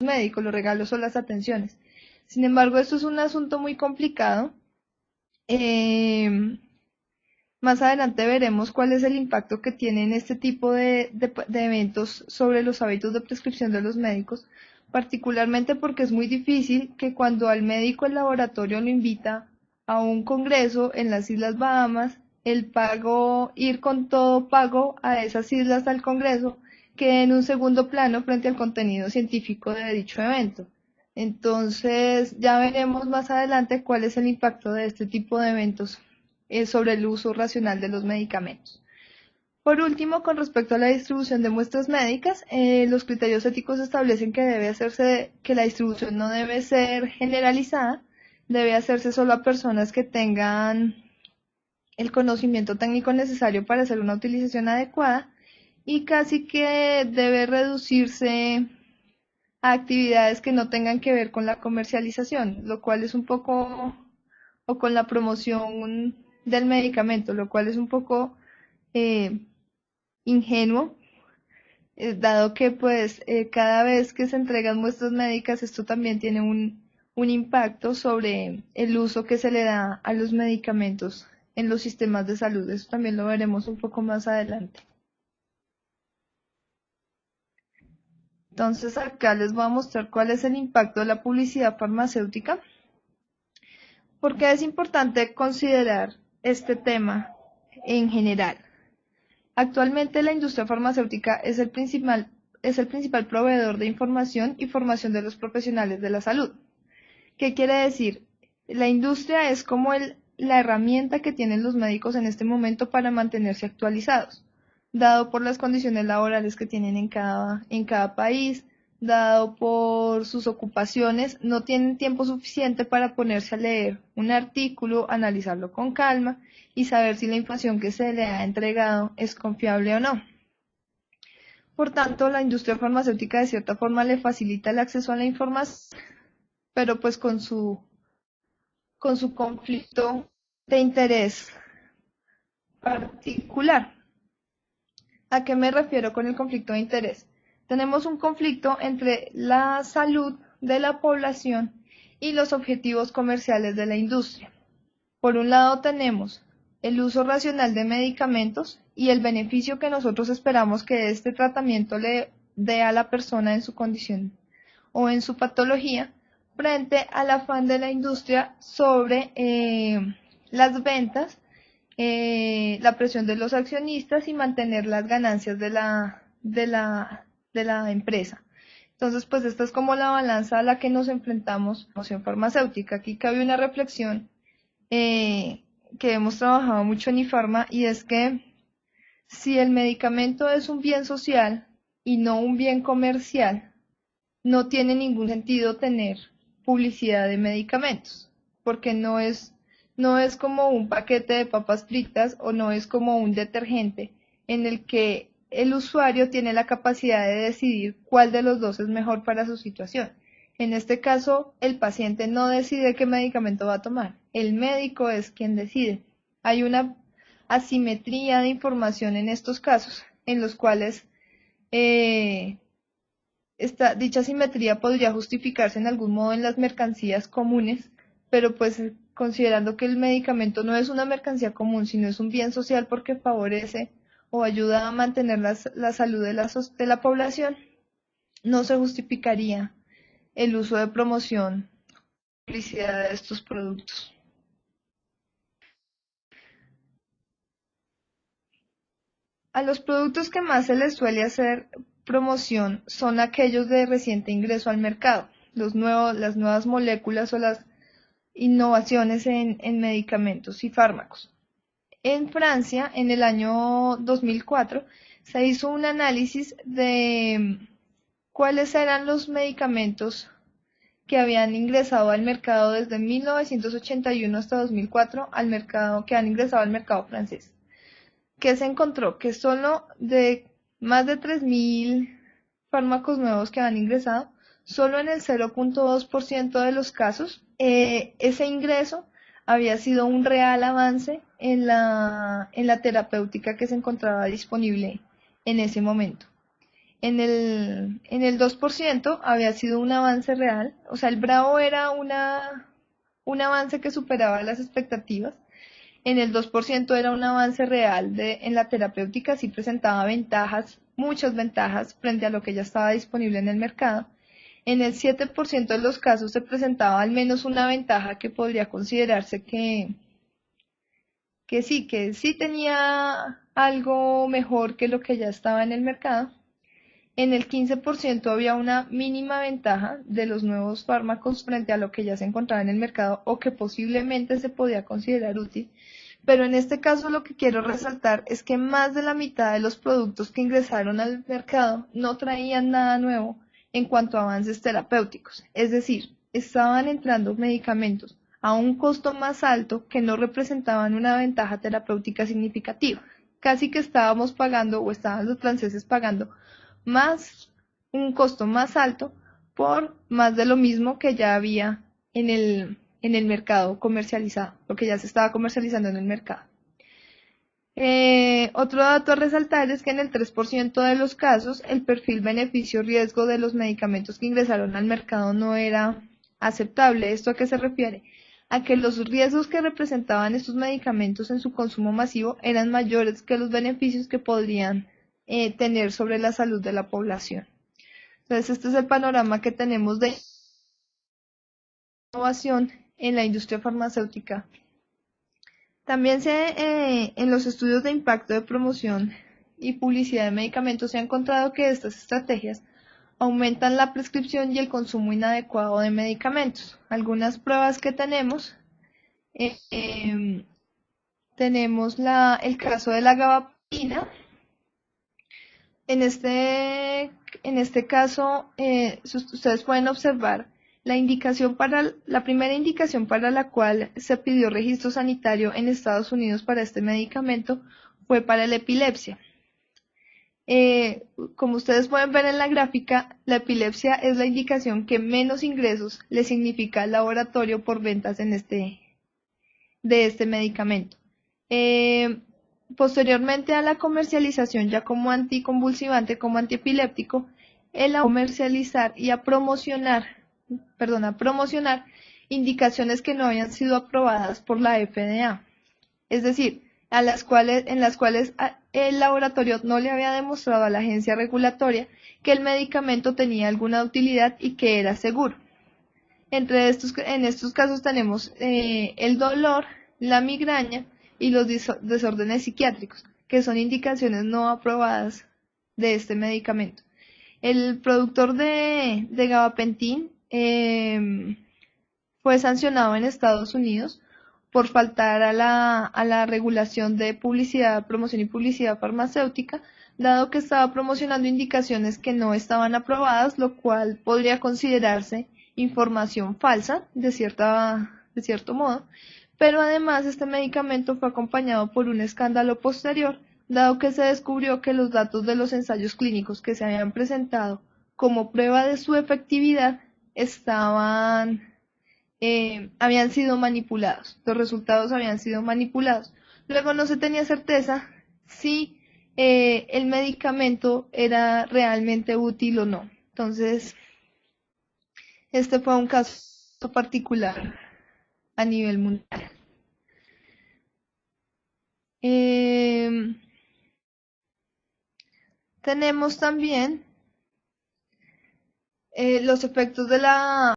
médicos, los regalos o las atenciones. Sin embargo, esto es un asunto muy complicado. Más adelante veremos cuál es el impacto que tienen este tipo de eventos sobre los hábitos de prescripción de los médicos, particularmente porque es muy difícil que cuando al médico el laboratorio lo invita a un congreso en las Islas Bahamas, el pago, ir con todo pago a esas islas al congreso, quede en un segundo plano frente al contenido científico de dicho evento. Entonces, ya veremos más adelante cuál es el impacto de este tipo de eventos sobre el uso racional de los medicamentos. Por último, con respecto a la distribución de muestras médicas, los criterios éticos establecen que la distribución no debe ser generalizada, debe hacerse solo a personas que tengan el conocimiento técnico necesario para hacer una utilización adecuada y casi que debe reducirse a actividades que no tengan que ver con la comercialización, lo cual es un poco, o con la promoción del medicamento, lo cual es un poco eh, ingenuo, dado que pues cada vez que se entregan muestras médicas esto también tiene un impacto sobre el uso que se le da a los medicamentos en los sistemas de salud. Eso también lo veremos un poco más adelante. Entonces acá les voy a mostrar cuál es el impacto de la publicidad farmacéutica. ¿Por qué es importante considerar este tema en general? Actualmente la industria farmacéutica es el principal proveedor de información y formación de los profesionales de la salud. ¿Qué quiere decir? La industria es como la herramienta que tienen los médicos en este momento para mantenerse actualizados, dado por las condiciones laborales que tienen en cada país, dado por sus ocupaciones, no tienen tiempo suficiente para ponerse a leer un artículo, analizarlo con calma y saber si la información que se le ha entregado es confiable o no. Por tanto, la industria farmacéutica de cierta forma le facilita el acceso a la información, pero pues con su conflicto de interés particular. ¿A qué me refiero con el conflicto de interés? Tenemos un conflicto entre la salud de la población y los objetivos comerciales de la industria. Por un lado tenemos el uso racional de medicamentos y el beneficio que nosotros esperamos que este tratamiento le dé a la persona en su condición o en su patología, frente al afán de la industria sobre las ventas, la presión de los accionistas y mantener las ganancias de la empresa. Entonces, pues esta es como la balanza a la que nos enfrentamos en la moción farmacéutica. Aquí cabe una reflexión que hemos trabajado mucho en IFARMA y es que si el medicamento es un bien social y no un bien comercial, no tiene ningún sentido tener publicidad de medicamentos, porque no es como un paquete de papas fritas o no es como un detergente en el que el usuario tiene la capacidad de decidir cuál de los dos es mejor para su situación. En este caso, el paciente no decide qué medicamento va a tomar, el médico es quien decide. Hay una asimetría de información en estos casos, en los cuales dicha simetría podría justificarse en algún modo en las mercancías comunes, pero pues considerando que el medicamento no es una mercancía común, sino es un bien social porque favorece o ayuda a mantener la salud de la población, no se justificaría el uso de promoción y publicidad de estos productos. A los productos que más se les suele hacer promoción son aquellos de reciente ingreso al mercado, las nuevas moléculas o las innovaciones en medicamentos y fármacos. En Francia, en el año 2004, se hizo un análisis de cuáles eran los medicamentos que habían ingresado al mercado desde 1981 hasta 2004 al mercado, que han ingresado al mercado francés. ¿Qué se encontró? Que solo de más de 3.000 fármacos nuevos que han ingresado, solo en el 0.2% de los casos, ese ingreso había sido un real avance en la terapéutica que se encontraba disponible en ese momento. En el 2% había sido un avance real, o sea, el Bravo era un avance que superaba las expectativas. En el 2% era un avance real en la terapéutica, sí presentaba ventajas, muchas ventajas frente a lo que ya estaba disponible en el mercado. En el 7% de los casos se presentaba al menos una ventaja que podría considerarse que sí tenía algo mejor que lo que ya estaba en el mercado. En el 15% había una mínima ventaja de los nuevos fármacos frente a lo que ya se encontraba en el mercado o que posiblemente se podía considerar útil. Pero en este caso lo que quiero resaltar es que más de la mitad de los productos que ingresaron al mercado no traían nada nuevo en cuanto a avances terapéuticos. Es decir, estaban entrando medicamentos a un costo más alto que no representaban una ventaja terapéutica significativa. Casi que estábamos pagando o estaban los franceses pagando más un costo más alto por más de lo mismo que ya había en el mercado comercializado, lo que ya se estaba comercializando en el mercado. Otro dato a resaltar es que en el 3% de los casos el perfil beneficio-riesgo de los medicamentos que ingresaron al mercado no era aceptable. ¿Esto a qué se refiere? A que los riesgos que representaban estos medicamentos en su consumo masivo eran mayores que los beneficios que podrían tener sobre la salud de la población. Entonces, este es el panorama que tenemos de innovación en la industria farmacéutica. También en los estudios de impacto de promoción y publicidad de medicamentos se ha encontrado que estas estrategias aumentan la prescripción y el consumo inadecuado de medicamentos. Algunas pruebas que tenemos, tenemos el caso de la gabapentina. En este caso, ustedes pueden observar la primera indicación para la cual se pidió registro sanitario en Estados Unidos para este medicamento fue para la epilepsia. Como ustedes pueden ver en la gráfica, la epilepsia es la indicación que menos ingresos le significa al laboratorio por ventas de este medicamento. Posteriormente a la comercialización ya como anticonvulsivante, como antiepiléptico, él a comercializar y a promocionar indicaciones que no habían sido aprobadas por la FDA. Es decir, en las cuales el laboratorio no le había demostrado a la agencia regulatoria que el medicamento tenía alguna utilidad y que era seguro. En estos casos tenemos el dolor, la migraña y los desórdenes psiquiátricos, que son indicaciones no aprobadas de este medicamento. El productor de gabapentin fue sancionado en Estados Unidos por faltar a la regulación de publicidad, promoción y publicidad farmacéutica, dado que estaba promocionando indicaciones que no estaban aprobadas, lo cual podría considerarse información falsa, de cierto modo, pero además este medicamento fue acompañado por un escándalo posterior, dado que se descubrió que los datos de los ensayos clínicos que se habían presentado como prueba de su efectividad habían sido manipulados, los resultados habían sido manipulados. Luego no se tenía certeza si el medicamento era realmente útil o no. Entonces, este fue un caso particular a nivel mundial. Tenemos también los efectos de la